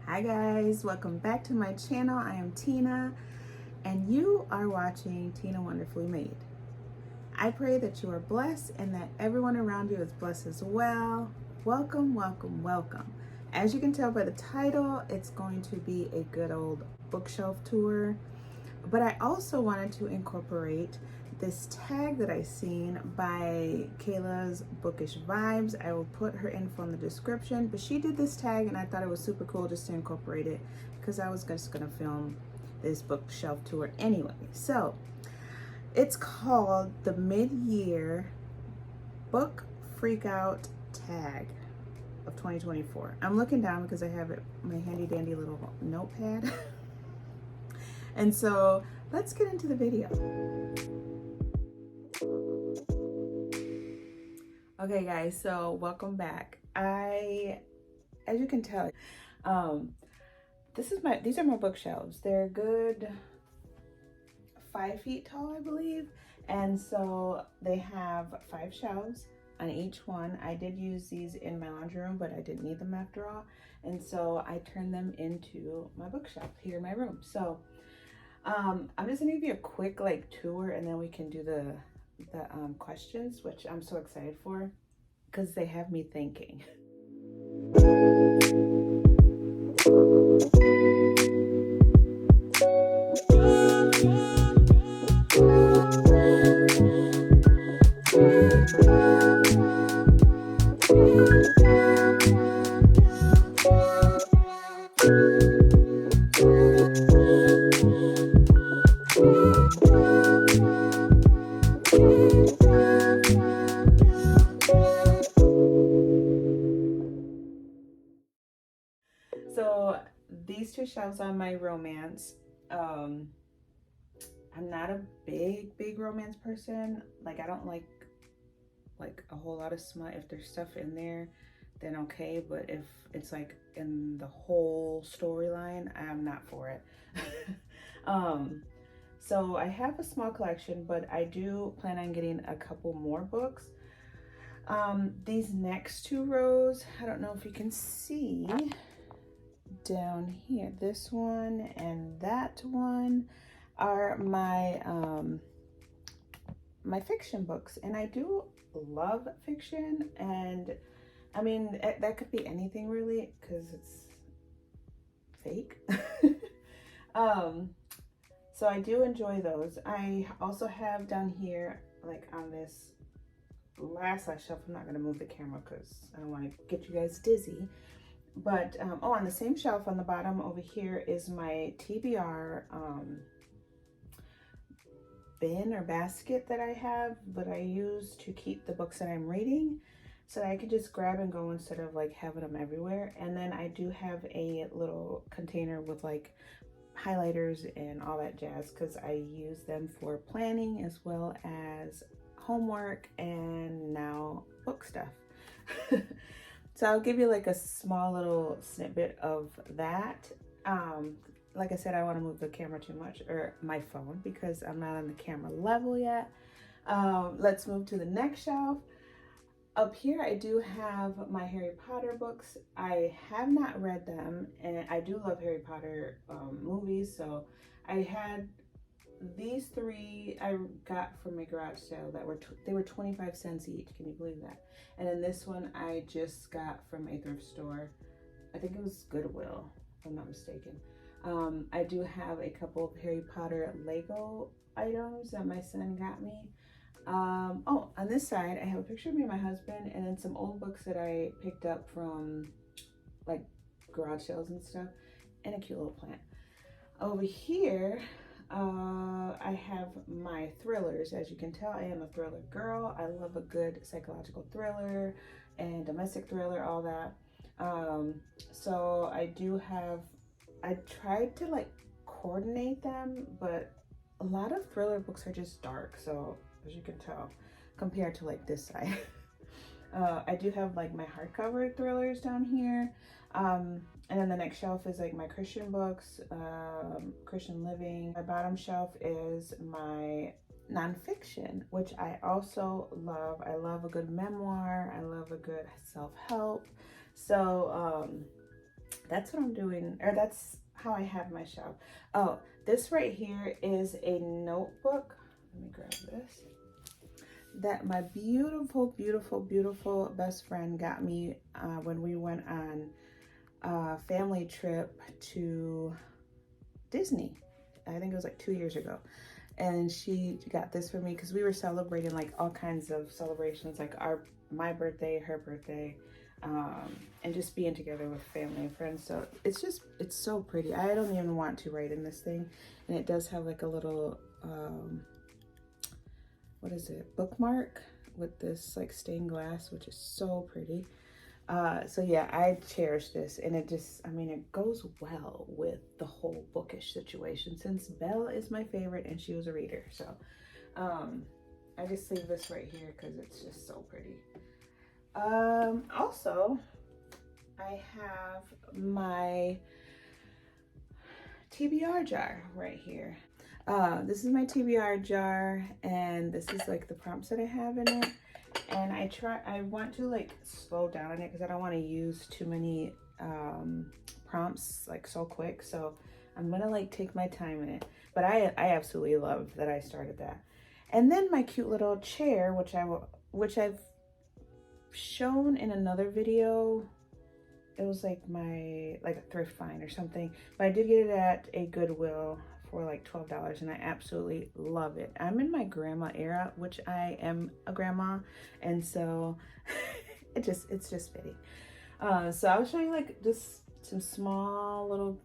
Hi guys, welcome back to my channel. I am Tina and you are watching Tina Wonderfully Made. I pray that you are blessed and that everyone around you is blessed as well. Welcome, welcome, welcome. As you can tell by the title, it's going to be a good old bookshelf tour, but I also wanted to incorporate this tag that I seen by Kayla's Bookish Vibes. I will put her info in the description, but she did this tag and I thought it was super cool just to incorporate it because I was just gonna film this bookshelf tour anyway. So it's called the Mid-Year Book Freakout Tag of 2024. I'm looking down because I have it, my handy dandy little notepad. And so let's get into the video. Okay guys, so welcome back. As you can tell, these are my bookshelves. They're a good 5 feet tall, I believe. And so they have 5 shelves on each one. I did use these in my laundry room, but I didn't need them after all. And so I turned them into my bookshelf here in my room. So I'm just gonna give you a quick tour and then we can do the questions, which I'm so excited for because they have me thinking. So these 2 shelves on my romance, I'm not a big romance person. I don't like a whole lot of smut. If there's stuff in there, then okay, but if it's in the whole storyline, I'm not for it. So I have a small collection, but I do plan on getting a couple more books. These next 2 rows, I don't know if you can see down here, this one and that one are my my fiction books, and I do love fiction, and I mean that could be anything really because it's fake. So I do enjoy those. I also have down here on this last shelf, I'm not going to move the camera because I don't want to get you guys dizzy. But, oh, on the same shelf on the bottom over here is my TBR bin or basket that I have, but I use to keep the books that I'm reading so that I can just grab and go instead of having them everywhere. And then I do have a little container with highlighters and all that jazz because I use them for planning as well as homework and now book stuff. So I'll give you a small little snippet of that. Like I said, I want to move the camera too much, or my phone, because I'm not on the camera level yet. Let's move to the next shelf. Up here I do have my Harry Potter books. I have not read them, and I do love Harry Potter movies, so I had these 3 I got from my garage sale that they were 25 cents each. Can you believe that? And then this one I just got from a thrift store. I think it was Goodwill, if I'm not mistaken. I do have a couple of Harry Potter Lego items that my son got me. Oh, on this side I have a picture of me and my husband, and then some old books that I picked up from garage sales and stuff, and a cute little plant. Over here I have my thrillers. As you can tell, I am a thriller girl. I love a good psychological thriller and domestic thriller, all that. So I tried to coordinate them, but a lot of thriller books are just dark, so as you can tell, compared to this side. I do have my hardcover thrillers down here. And then the next shelf is my Christian books, Christian living. My bottom shelf is my nonfiction, which I also love. I love a good memoir. I love a good self-help. So that's what I'm doing, or that's how I have my shelf. Oh, this right here is a notebook. Let me grab this. That my beautiful, beautiful, beautiful best friend got me when we went on a family trip to Disney. I think it was like 2 years ago. And she got this for me because we were celebrating like all kinds of celebrations, like my birthday, her birthday, and just being together with family and friends. So it's so pretty. I don't even want to write in this thing. And it does have like a little, what is it, bookmark with this like stained glass, which is so pretty. So yeah, I cherish this, and it just, I mean, it goes well with the whole bookish situation since Belle is my favorite and she was a reader. So I just leave this right here because it's just so pretty. Also, I have my TBR jar right here. This is my TBR jar, and this is like the prompts that I have in it. And I want to like slow down on it because I don't want to use too many prompts like so quick. So I'm gonna like take my time in it. But I absolutely love that I started that. And then my cute little chair, which I've shown in another video. It was like a thrift find or something. But I did get it at a Goodwill for like $12, and I absolutely love it. I'm in my grandma era, which I am a grandma, and so it's just fitting. So I'll show you like just some small little,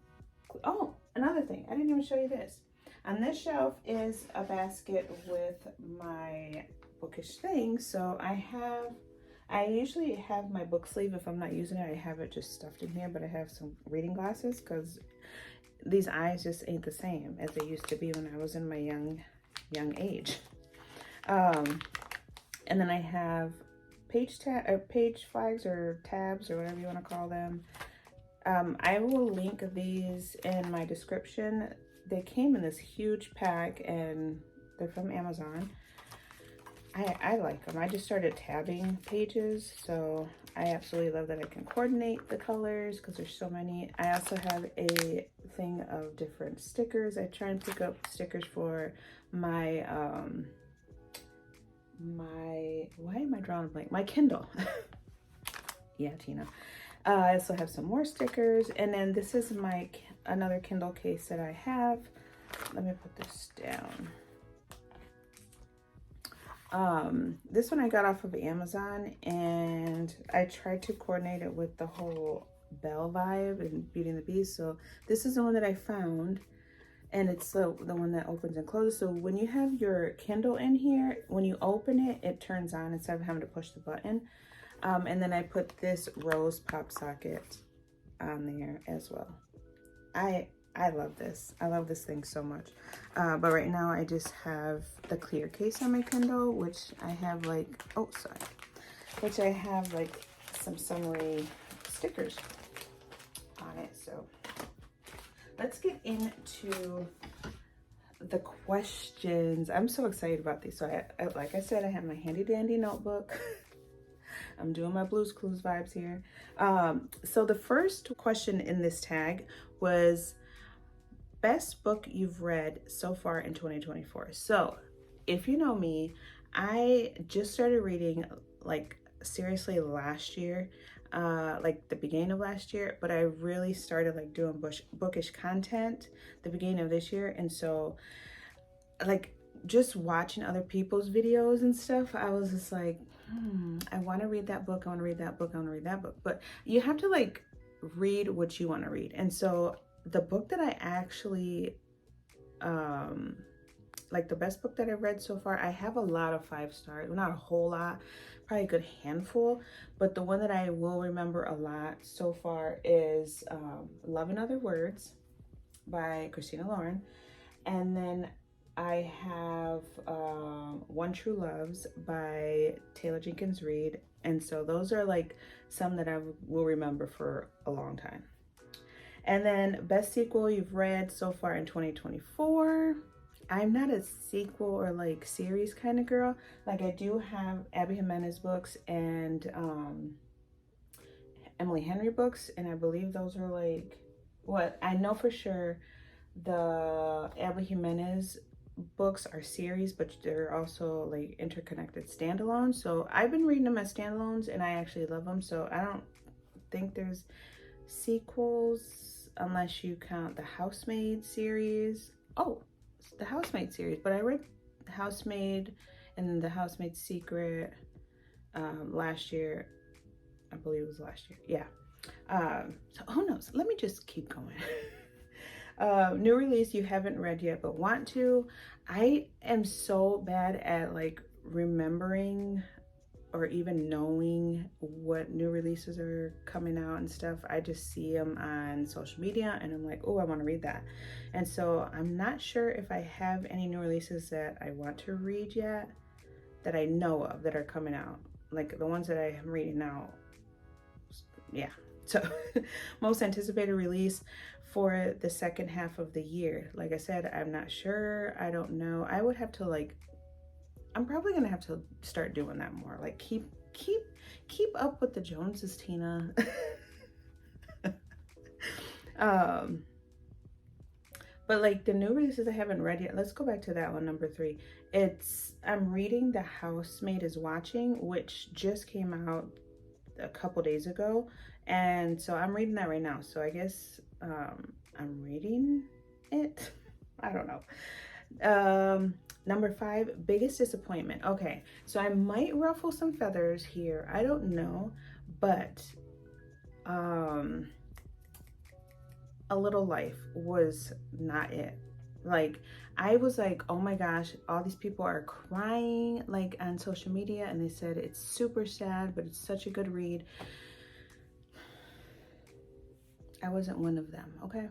oh, another thing, I didn't even show you this. On this shelf is a basket with my bookish things. So I usually have my book sleeve. If I'm not using it, I have it just stuffed in here, but I have some reading glasses because these eyes just ain't the same as they used to be when I was in my young age. And then I have page flags or tabs or whatever you want to call them. I will link these in my description. They came in this huge pack and they're from Amazon. I like them. I just started tabbing pages, so I absolutely love that I can coordinate the colors because there's so many. I also have a thing of different stickers. I try and pick up stickers for my why am I drawing a blank? My Kindle. Yeah, Tina. I also have some more stickers, and then this is another Kindle case that I have. Let me put this down. This one I got off of Amazon, and I tried to coordinate it with the whole Belle vibe and Beauty and the Beast. So this is the one that I found, and it's the one that opens and closes. So when you have your Kindle in here, when you open it, it turns on instead of having to push the button. And then I put this rose pop socket on there as well. I love this. I love this thing so much. But right now I just have the clear case on my Kindle, which I have like, which I have like some summary stickers on it. So let's get into the questions. I'm so excited about these. So I like I said, I have my handy dandy notebook. I'm doing my Blue's Clues vibes here. So the first question in this tag was, best book you've read so far in 2024. So if you know me, I just started reading like seriously last year, like the beginning of last year, but I really started like doing bookish content the beginning of this year. And so like just watching other people's videos and stuff, I was just like, I want to read that book. I want to read that book. I want to read that book. But you have to like read what you want to read. And so the book that I actually, like the best book that I've read so far, I have a lot of 5 stars, well, not a whole lot, probably a good handful, but the one that I will remember a lot so far is Love in Other Words by Christina Lauren. And then I have One True Loves by Taylor Jenkins Reid. And so those are like some that I will remember for a long time. And then best sequel you've read so far in 2024. I'm not a sequel or like series kind of girl. Like I do have Abby Jimenez books and Emily Henry books, and I believe those are like, what I know for sure, the Abby Jimenez books are series, but they're also like interconnected standalones. So I've been reading them as standalones, and I actually love them. So I don't think there's sequels unless you count the Housemaid series. Oh, it's the Housemaid series, but I read the Housemaid and the Housemaid Secret last year. I believe it was last year. Yeah. So who knows? Let me just keep going. New release you haven't read yet but want to. I am so bad at like remembering or even knowing what new releases are coming out and stuff. I just see them on social media and I'm like, oh, I want to read that. And so I'm not sure if I have any new releases that I want to read yet, that I know of, that are coming out. Like the ones that I am reading now. Yeah. So most anticipated release for the second half of the year. Like I said, I'm not sure. I don't know. I would have to like, I'm probably gonna have to start doing that more. Like keep up with the Joneses, Tina. But like the new releases I haven't read yet. Let's go back to that one, number 3. I'm reading The Housemaid is Watching, which just came out a couple days ago, and so I'm reading that right now. So I guess I'm reading it. I don't know. Number 5, biggest disappointment. Okay, so I might ruffle some feathers here. I don't know, but A Little Life was not it. Like, I was like, oh my gosh, all these people are crying like on social media, and they said it's super sad, but it's such a good read. I wasn't one of them, okay?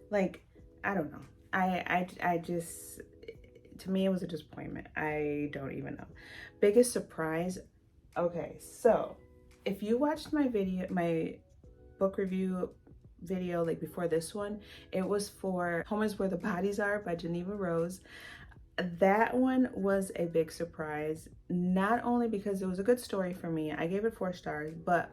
Like, I don't know. I just, to me, it was a disappointment. I don't even know. Biggest surprise. Okay, so if you watched my video, my book review video, like before this one, it was for Home is Where the Bodies Are by Geneva Rose. That one was a big surprise, not only because it was a good story for me, I gave it 4 stars, but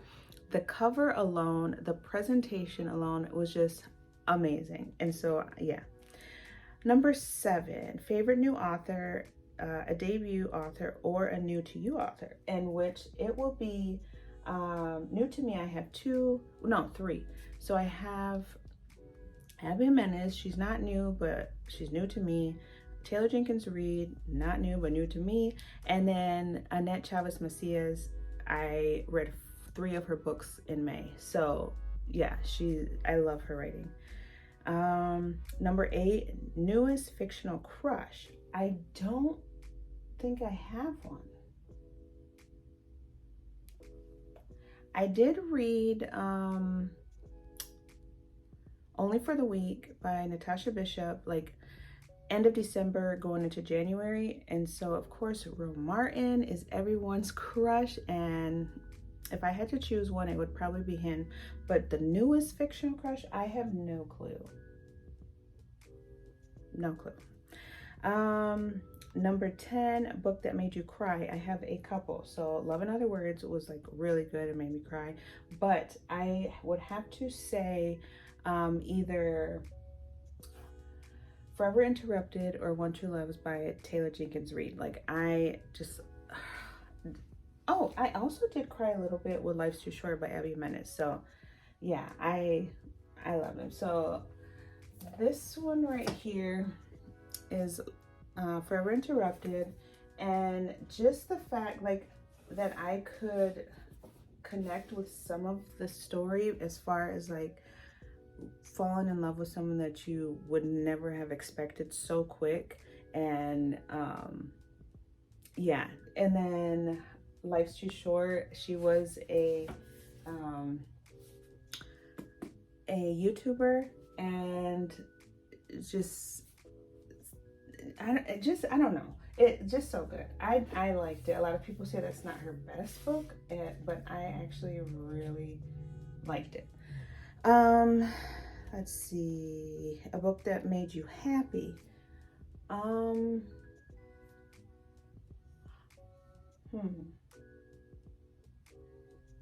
the cover alone, the presentation alone was just amazing. And so yeah. Number 7, favorite new author, a debut author or a new to you author, in which it will be new to me. I have 3. So I have Abby Jimenez, she's not new, but she's new to me. Taylor Jenkins Reid, not new, but new to me. And then Annette Chavez Macias, I read 3 of her books in May. So yeah, I love her writing. Number 8, newest fictional crush. I don't think I have one. I did read Only for the Week by Natasha Bishop, like end of December going into January. And so of course Ro Martin is everyone's crush, and if I had to choose one, it would probably be him. But the newest fictional crush, I have no clue. No clue. Number 10, book that made you cry. I have a couple. So Love in Other Words was like really good and made me cry. But I would have to say either Forever Interrupted or One True Loves by Taylor Jenkins Reid. Like I just, oh, I also did cry a little bit with Life's Too Short by Abby Jimenez. So yeah, I love him. So this one right here is Forever Interrupted, and just the fact like that I could connect with some of the story as far as like falling in love with someone that you would never have expected so quick. And yeah, and then Life's Too Short, she was a YouTuber, and I don't know, it just so good. I liked it. A lot of people say that's not her best book, but I actually really liked it. Let's see, a book that made you happy.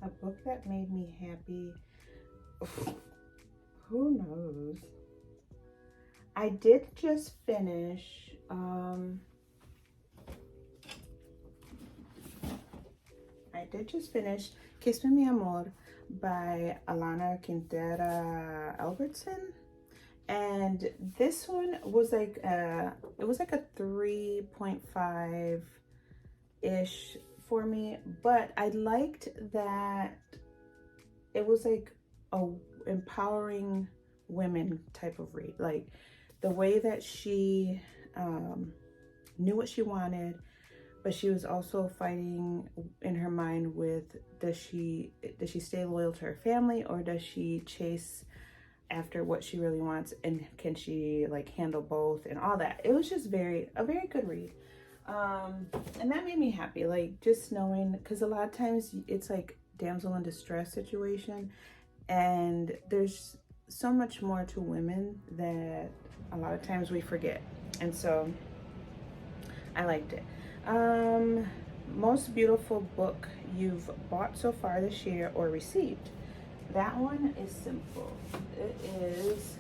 A book that made me happy. Who knows? I did just finish Kiss Me Mi Amor by Alana Quintera Albertson. And this one was like it was like a 3.5-ish for me, but I liked that it was like a empowering women type of read. Like the way that she knew what she wanted, but she was also fighting in her mind with, does she stay loyal to her family, or does she chase after what she really wants, and can she like handle both and all that. It was just a very good read, and that made me happy, like just knowing, because a lot of times it's like damsel in distress situation, and there's so much more to women that a lot of times we forget. And so I liked it. Most beautiful book you've bought so far this year or received. That one is simple. It is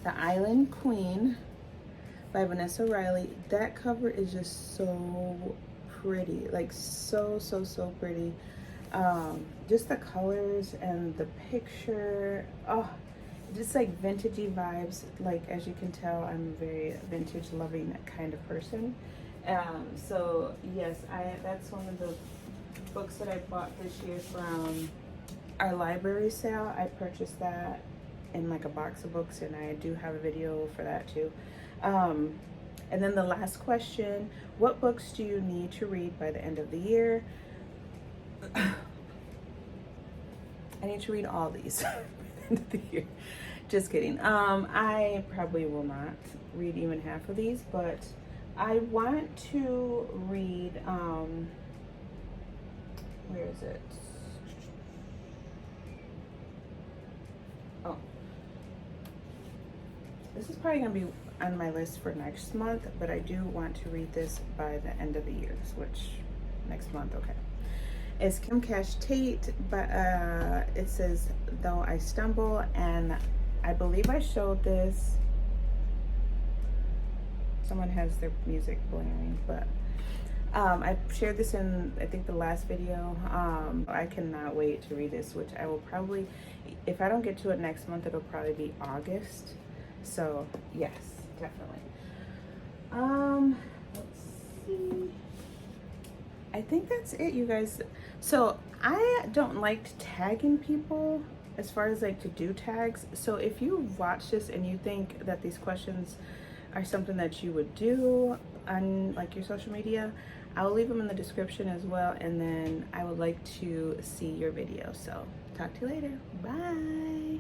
The Island Queen by Vanessa Riley. That cover is just so pretty, like so pretty. Just the colors and the picture, oh, just like vintagey vibes. Like, as you can tell, I'm a very vintage loving kind of person. So yes, that's one of the books that I bought this year from our library sale. I purchased that in like a box of books, and I do have a video for that too. And then the last question, what books do you need to read by the end of the year? I need to read all these by the end of the year. Just kidding. I probably will not read even half of these, but I want to read, where is it? Oh, this is probably going to be on my list for next month, but I do want to read this by the end of the year, which next month, okay. It's Kim Cash Tate, but it says Though I Stumble, and I believe I showed this. Someone has their music blaring, but I shared this in, I think, the last video. I cannot wait to read this, which I will probably, if I don't get to it next month, it'll probably be August. So yes, definitely. Let's see. I think that's it, you guys. So I don't like tagging people as far as like to do tags. So if you watch this and you think that these questions are something that you would do on like your social media, I'll leave them in the description as well, and then I would like to see your video. So talk to you later. Bye.